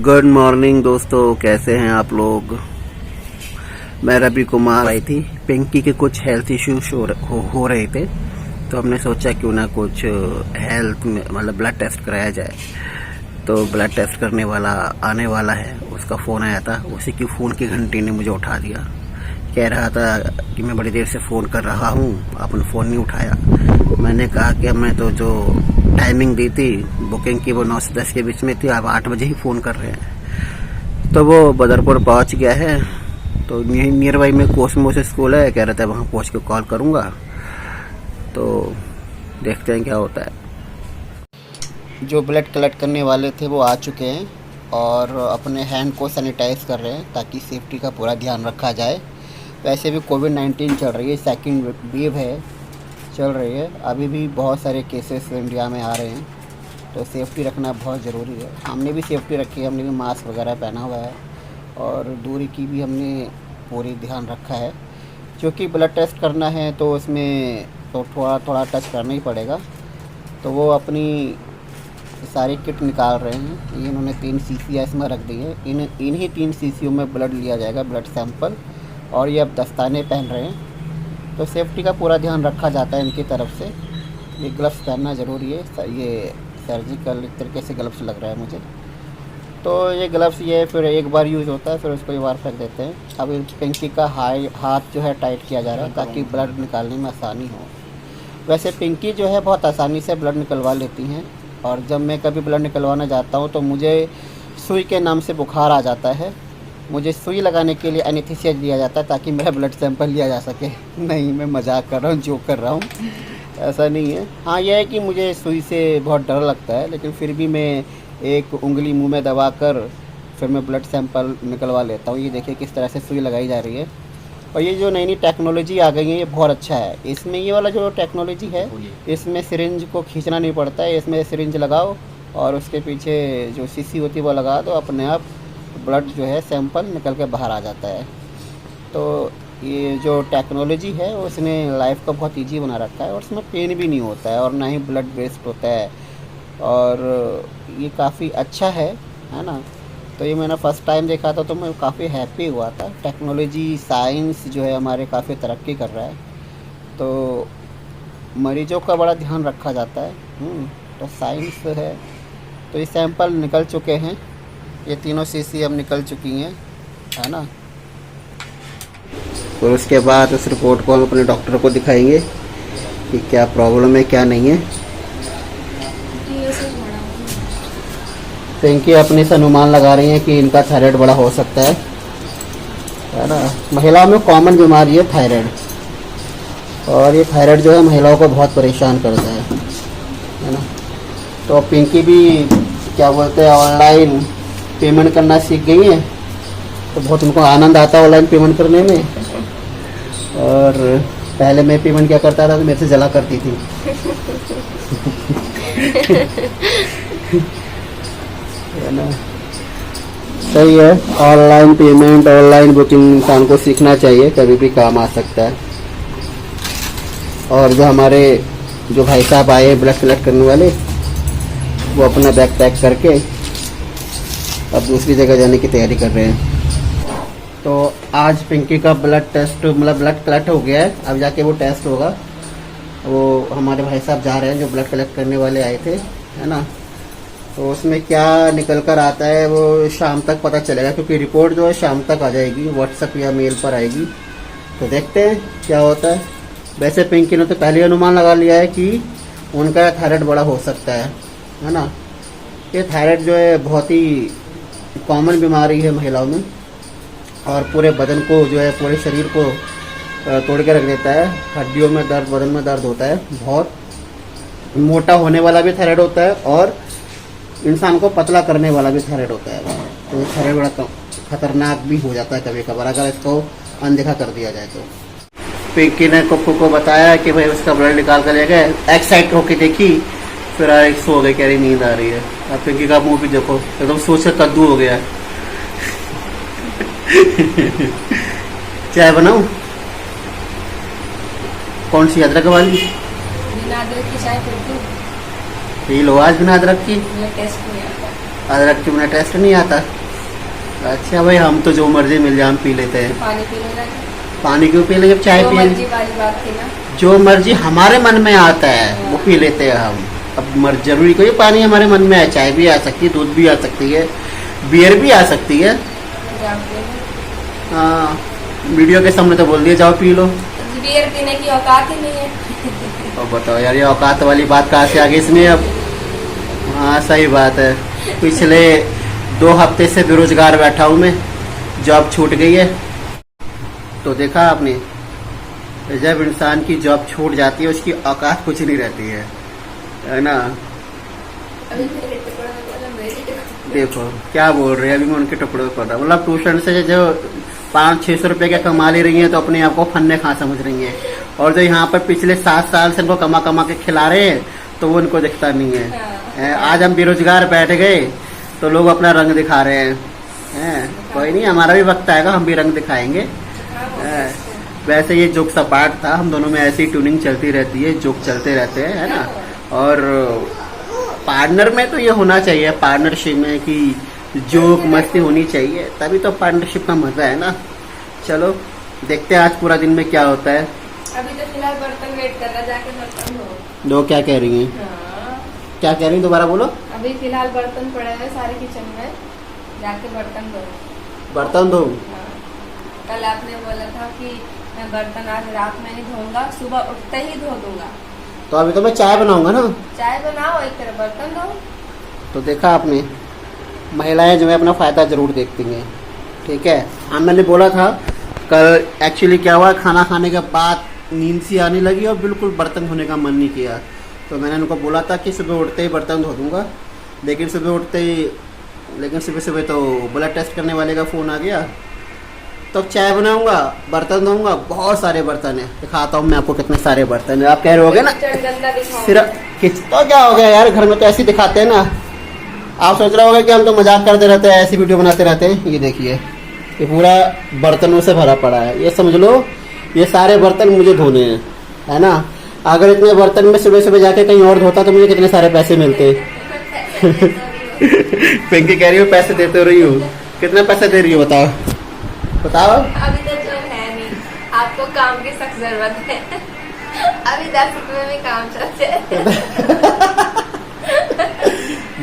Good morning दोस्तों, कैसे हैं आप लोग। मैं रवि कुमार आई थी। पिंकी के कुछ हेल्थ इश्यूज हो रहे थे, तो हमने सोचा क्यों ना कुछ हेल्थ में मतलब ब्लड टेस्ट कराया जाए। तो ब्लड टेस्ट करने वाला आने वाला है, उसका फ़ोन आया था। उसी की फ़ोन की घंटी ने मुझे उठा दिया। कह रहा था कि मैं बड़ी देर से फ़ोन कर रहा हूँ, आपने फ़ोन नहीं उठाया। मैंने कहा कि मैं तो जो टाइमिंग दी थी बुकिंग की वो 9 से 10 के बीच में थी, आप 8 बजे ही फ़ोन कर रहे हैं। तो वो बदरपुर पहुँच गया है, तो नियर बाई में कोसमोस स्कूल है, कह रहा था वहाँ पहुँच के कॉल करूँगा। तो देखते हैं क्या होता है। जो ब्लड कलेक्ट करने वाले थे वो आ चुके हैं और अपने हैंड को सैनिटाइज कर रहे हैं ताकि सेफ्टी का पूरा ध्यान रखा जाए। वैसे भी कोविड-19 चल रही है, सेकंड वेव है चल रही है, अभी भी बहुत सारे केसेस इंडिया में आ रहे हैं, तो सेफ्टी रखना बहुत ज़रूरी है। हमने भी सेफ्टी रखी है, हमने भी मास्क वगैरह पहना हुआ है और दूरी की भी हमने पूरी ध्यान रखा है। क्योंकि ब्लड टेस्ट करना है तो उसमें तो थोड़ा थोड़ा टच करना ही पड़ेगा। तो वो अपनी सारी किट निकाल रहे हैं। ये इन्होंने 3 शीशी इसमें रख दी है। इन्हीं 3 शीशियों में ब्लड लिया जाएगा, ब्लड सैंपल। और ये अब दस्ताने पहन रहे हैं, तो सेफ्टी का पूरा ध्यान रखा जाता है इनकी तरफ से। ये ग्लव्स पहनना ज़रूरी है, ये सर्जिकल एक तरीके से ग्लव्स लग रहा है मुझे। तो ये ग्लव्स ये फिर एक बार यूज़ होता है, फिर उसको एक बार फेंक देते हैं। अब पिंकी का हाथ जो है टाइट किया जा रहा है ताकि ब्लड निकालने में आसानी हो। वैसे पिंकी जो है बहुत आसानी से ब्लड निकलवा लेती हैं, और जब मैं कभी ब्लड निकलवाना जाता हूँ तो मुझे सुई के नाम से बुखार आ जाता है। मुझे सुई लगाने के लिए एनेस्थीसिया दिया जाता है ताकि मेरा ब्लड सैंपल लिया जा सके। नहीं, मैं मजाक कर रहा हूँ, जोक कर रहा हूँ, ऐसा नहीं है। हाँ, यह है कि मुझे सुई से बहुत डर लगता है, लेकिन फिर भी मैं एक उंगली मुंह में दबा कर फिर मैं ब्लड सैंपल निकलवा लेता हूँ। ये देखिए किस तरह से सुई लगाई जा रही है। और ये जो नई नई टेक्नोलॉजी आ गई है ये बहुत अच्छा है। इसमें ये वाला जो टेक्नोलॉजी है, इसमें सिरिंज को खींचना नहीं पड़ता है। इसमें सिरिंज लगाओ और उसके पीछे जो शीशी होती है वो लगा दो, अपने आप ब्लड जो है सैंपल निकल के बाहर आ जाता है। तो ये जो टेक्नोलॉजी है उसने लाइफ को बहुत ईजी बना रखा है, और उसमें पेन भी नहीं होता है और ना ही ब्लड वेस्ट होता है, और ये काफ़ी अच्छा है ना। तो ये मैंने फ़र्स्ट टाइम देखा था तो मैं काफ़ी हैप्पी हुआ था। टेक्नोलॉजी साइंस जो है हमारे काफ़ी तरक्की कर रहा है, तो मरीजों का बड़ा ध्यान रखा जाता है। तो साइंस है। तो ये सैंपल निकल चुके हैं, ये तीनों शीशी अब निकल चुकी हैं, है ना। और उसके बाद उस रिपोर्ट को हम अपने डॉक्टर को दिखाएंगे कि क्या प्रॉब्लम है क्या नहीं है। पिंकी अपने से अनुमान लगा रही हैं कि इनका थायराइड बड़ा हो सकता है ना। महिलाओं में कॉमन बीमारी है थायराइड, और ये थायराइड जो है महिलाओं को बहुत परेशान करता है ना। तो पिंकी भी क्या बोलते हैं ऑनलाइन पेमेंट करना सीख गई हैं, तो बहुत उनको आनंद आता है ऑनलाइन पेमेंट करने में। और पहले मैं पेमेंट क्या करता था तो मेरे से जला करती थी। है ना, सही है। ऑनलाइन पेमेंट, ऑनलाइन बुकिंग इंसान को सीखना चाहिए, कभी भी काम आ सकता है। और जो हमारे जो भाई साहब आए ब्लड कलेक्ट करने वाले, वो अपना बैग पैक करके अब दूसरी जगह जाने की तैयारी कर रहे हैं। तो आज पिंकी का ब्लड टेस्ट मतलब ब्लड कलेक्ट हो गया है, अब जाके वो टेस्ट होगा। वो हमारे भाई साहब जा रहे हैं जो ब्लड कलेक्ट करने वाले आए थे, है ना। तो उसमें क्या निकल कर आता है वो शाम तक पता चलेगा, क्योंकि रिपोर्ट जो है शाम तक आ जाएगी, व्हाट्सएप या मेल पर आएगी। तो देखते हैं क्या होता है। वैसे पिंकी ने तो पहले अनुमान लगा लिया है कि उनका थायराइड बड़ा हो सकता है ना। ये थायराइड जो है बहुत ही कॉमन बीमारी है महिलाओं में, और पूरे बदन को जो है पूरे शरीर को तोड़ के रख देता है। हड्डियों में दर्द, बदन में दर्द होता है, बहुत मोटा होने वाला भी थायराइड होता है और इंसान को पतला करने वाला भी थायराइड होता है। तो ये थायराइड बड़ा खतरनाक भी हो जाता है कभी कभार अगर इसको अनदेखा कर दिया जाए तो। पिंकी ने कुक्कू को बताया कि भाई उसका ब्लड निकाल कर ले गए, एक्साइट होकर देखी, फिर सो गई, कह रही नींद आ रही है। अब पिंकी का मुंह भी देखो एकदम सोच से कद्दू हो गया। चाय बनाऊं? कौन सी, अदरक वाली? बिना अदरक की चाय पीती हूँ। पी लो आज बिना अदरक की। टेस्ट नहीं आता। अदरक की उन्हें टेस्ट नहीं आता। अच्छा भाई, हम तो जो मर्जी मिल जाए हम पी लेते हैं। पानी पी लेना, पानी क्यों पी लेंगे, चाय जो पी मर्जी वाली बात थी ना। जो मर्जी हमारे मन में आता है वो पी लेते हैं हम। अब जरूरी कोई पानी हमारे मन में है, चाय भी आ सकती है, दूध भी आ सकती है, बियर भी आ सकती है। हाँ, वीडियो के सामने तो बोल दिया जाओ पी लो। बियर पीने की औकात ही नहीं है। और बताओ यार, ये औकात वाली बात कहाँ से आ गई इसमें अब। हाँ सही बात है, पिछले 2 हफ्ते से बेरोजगार बैठा हूँ मैं, जॉब छूट गई है। तो देखा आपने, जब इंसान की जॉब छूट जाती है उसकी औकात कुछ नहीं रहती है ना। देखो क्या बोल रहे हैं, अभी मैं उनके टुकड़ों पर था। मतलब ट्यूशन से जो 500-600 रुपए का कमा ले रही हैं तो अपने आप को फन्ने खा समझ रही हैं, और जो यहाँ पर पिछले 7 साल से उनको कमा कमा के खिला रहे हैं तो वो उनको दिखता नहीं है। आज हम बेरोजगार बैठ गए तो लोग अपना रंग दिखा रहे हैं। कोई नहीं, हमारा भी वक्त आएगा, हम भी रंग दिखाएंगे। वैसे ये जोक सपाट था, हम दोनों में ऐसी ट्यूनिंग चलती रहती है, जोक चलते रहते हैं, है ना। और पार्टनर में तो ये होना चाहिए, पार्टनरशिप में कि जोक मस्ती होनी चाहिए, तभी तो पार्टनरशिप का मजा है ना। चलो देखते हैं आज पूरा दिन में क्या होता है। अभी तो फिलहाल बर्तन वेट कर रहा, जाके बर्तन धो। दो क्या कह रही हैं? हाँ। क्या कह रही हैं, दोबारा बोलो। अभी फिलहाल बर्तन पड़े हैं सारे किचन में, जाके बर्तन धो। बर्तन धो? हाँ। कल आपने बोला था कि मैं बर्तन आज रात में नहीं धोऊंगा, सुबह उठते ही धो दूंगा। तो अभी तो मैं चाय बनाऊंगा ना। चाय बनाओ, एक तरफ बर्तन धो। तो देखा आपने, महिलाएं जो है अपना फायदा जरूर देखती हैं, ठीक है। हाँ, मैंने बोला था कल, एक्चुअली क्या हुआ, खाना खाने के बाद नींद सी आने लगी और बिल्कुल बर्तन धोने का मन नहीं किया। तो मैंने उनको बोला था कि सुबह उठते ही बर्तन धो दूंगा, लेकिन सुबह सुबह तो ब्लड टेस्ट करने वाले का फ़ोन आ गया। तो चाय बनाऊंगा, बर्तन धोऊंगा, बहुत सारे बर्तन है, दिखाता हूँ मैं आपको कितने सारे बर्तन है। आप कह रहे होगे ना फिर तो क्या हो गया यार, घर में तो ऐसे ही दिखाते हैं ना। आप सोच रहे होगे कि हम तो मजाक करते रहते हैं, ऐसी वीडियो बनाते रहते हैं। ये देखिए, ये पूरा बर्तनों से भरा पड़ा है, ये समझ लो ये सारे बर्तन मुझे धोने हैं, है ना। अगर इतने बर्तन में सुबह सुबह जाके कहीं और धोता तो मुझे कितने सारे पैसे मिलते। पिंकी कह रही हो पैसे देते रही हो, कितने पैसे दे रही हो बताओ बताओ। अभी तो जो है नहीं, आपको काम की सख्त जरूरत है। अभी 10 रुपए में काम चलते हैं।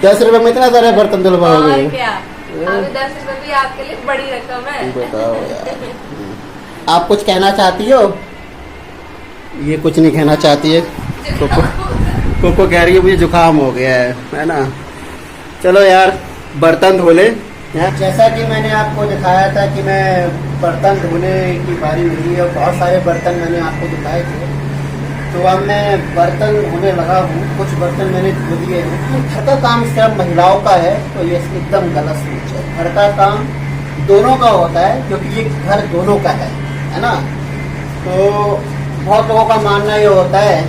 10 रुपए में इतना सारे बर्तन धुलवाओगे? और क्या, अभी 10 रुपए भी आपके लिए बड़ी रकम है। बताओ यार, आप कुछ कहना चाहती हो? ये कुछ नहीं कहना चाहती है। कोको कह रही है मुझे जुकाम हो गया है ना। चलो यार बर्तन धो ले। जैसा कि मैंने आपको दिखाया था कि मैं बर्तन धोने की बारी मिली है, बहुत सारे बर्तन मैंने आपको दिखाए थे, तो अब मैं बर्तन धोने लगा हूँ। कुछ बर्तन मैंने धो दिए हैं। घर का काम सिर्फ महिलाओं का है तो ये एकदम गलत सोच है। घर का काम दोनों का होता है, क्योंकि ये घर दोनों का है ना। तो बहुत लोगों का मानना ये होता है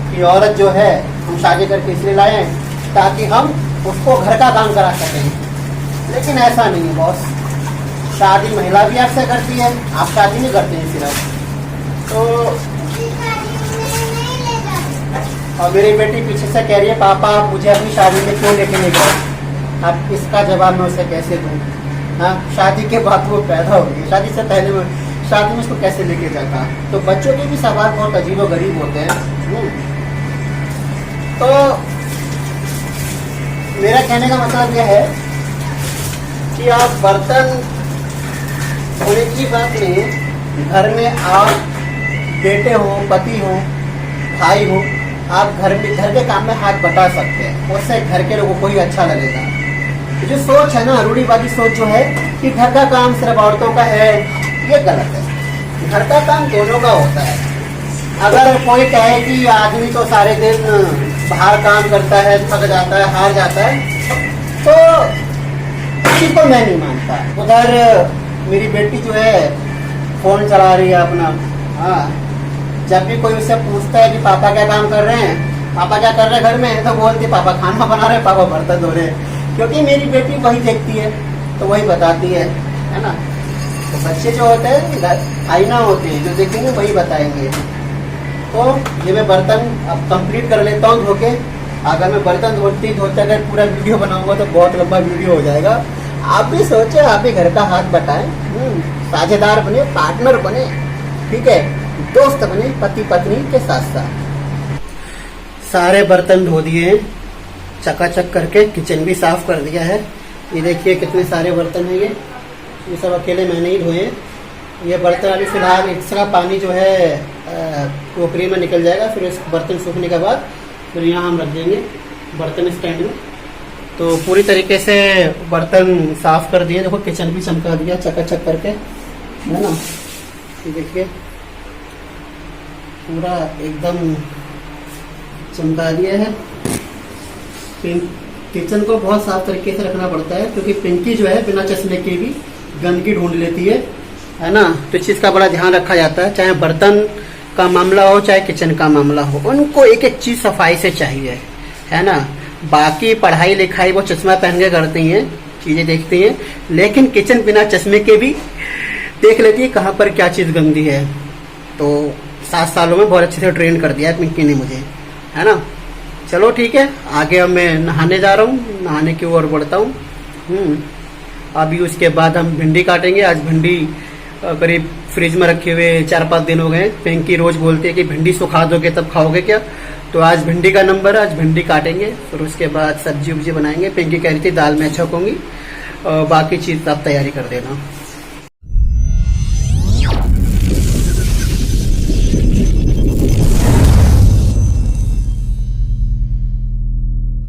कि औरत जो है हम शादी करके इसलिए लाए हैं ताकि हम उसको घर का काम करा सकें, लेकिन ऐसा नहीं है बॉस। शादी महिला भी आपसे करती है, आप शादी नहीं करते हैं सिर्फ। तो और मेरी बेटी पीछे से कह रही है पापा आप मुझे अपनी शादी में क्यों लेके नहीं गए। अब इसका जवाब मैं उसे कैसे दूँ? हाँ, शादी के बाद वो पैदा हो गई, शादी से पहले वो शादी में उसको कैसे लेके जाता। तो बच्चों के भी सवाल बहुत अजीब और गरीब होते हैं। तो मेरा कहने का मतलब यह है कि आप बर्तन धोने की बात नहीं, घर में आप बेटे हो, पति हो, भाई हो, आप घर के काम में हाथ बटा सकते हैं, उससे घर के लोगों को ही अच्छा लगेगा। जो सोच है ना, रूढ़िवादी सोच जो है कि घर का काम सिर्फ औरतों का है, ये गलत है। घर का काम दोनों का होता है। अगर कोई कहे कि आदमी तो सारे दिन बाहर काम करता है, थक जाता है, हार जाता है, तो किसी को मैं नहीं मानता। उधर मेरी बेटी जो है फोन चला रही है अपना। हाँ, जब भी कोई उससे पूछता है कि पापा क्या काम कर रहे हैं, पापा क्या कर रहे हैं घर में, तो बोलती है पापा खाना बना रहे हैं, पापा बर्तन धो रहे हैं। क्योंकि मेरी बेटी वही देखती है तो वही बताती है ना। तो बच्चे जो होते हैं आईना होते हैं, जो देखेंगे वही बताएंगे। तो ये मैं बर्तन अब कंप्लीट कर लेता हूँ धो के, अगर मैं बर्तन धोते अगर पूरा वीडियो बनाऊंगा तो बहुत लंबा वीडियो हो जाएगा। आप भी सोचे, आप भी घर का हाथ बटाएं, साझेदार बने, पार्टनर बने, ठीक है, दोस्त बने पति पत्नी के साथ साथ। सारे बर्तन धो दिए हैं चकाचक करके, किचन भी साफ कर दिया है। ये देखिए कितने सारे बर्तन हैं, ये सब अकेले मैंने ही धोए हैं। ये बर्तन अभी फिलहाल इसका पानी जो है टोकरी में निकल जाएगा, फिर इस बर्तन सूखने के बाद फिर यहाँ हम रख देंगे बर्तन स्टैंड में। तो पूरी तरीके से बर्तन साफ कर दिए, देखो किचन भी चमका दिया चकाचक करके, है ना। ये देखिए पूरा एकदम चमका दिया है। किचन को बहुत साफ तरीके से रखना पड़ता है, क्योंकि पिंकी जो है बिना चश्मे के भी गंदगी ढूंढ लेती है ना। तो इस चीज का बड़ा ध्यान रखा जाता है, चाहे बर्तन का मामला हो चाहे किचन का मामला हो, उनको एक एक चीज सफाई से चाहिए, है ना। बाकी पढ़ाई लिखाई वो चश्मा पहन के करती हैं, चीजें देखती हैं, लेकिन किचन बिना चश्मे के भी देख लेती है कहाँ पर क्या चीज गंदी है। तो 7 सालों में बहुत अच्छे से ट्रेन कर दिया है पिंकी ने मुझे, है ना। चलो ठीक है, आगे अब मैं नहाने जा रहा हूँ, नहाने की ओर बढ़ता हूँ। अभी उसके बाद हम भिंडी काटेंगे। आज भिंडी करीब फ्रिज में रखे हुए 4-5 दिन हो गए। पिंकी रोज बोलती है कि भिंडी सुखा दोगे तब खाओगे क्या, तो आज भिंडी का नंबर है, आज भिंडी काटेंगे, फिर उसके बाद सब्जी उब्जी बनाएंगे। पिंकी कह रही थी दाल में छकूंगी, बाकी चीज आप तैयारी कर देना।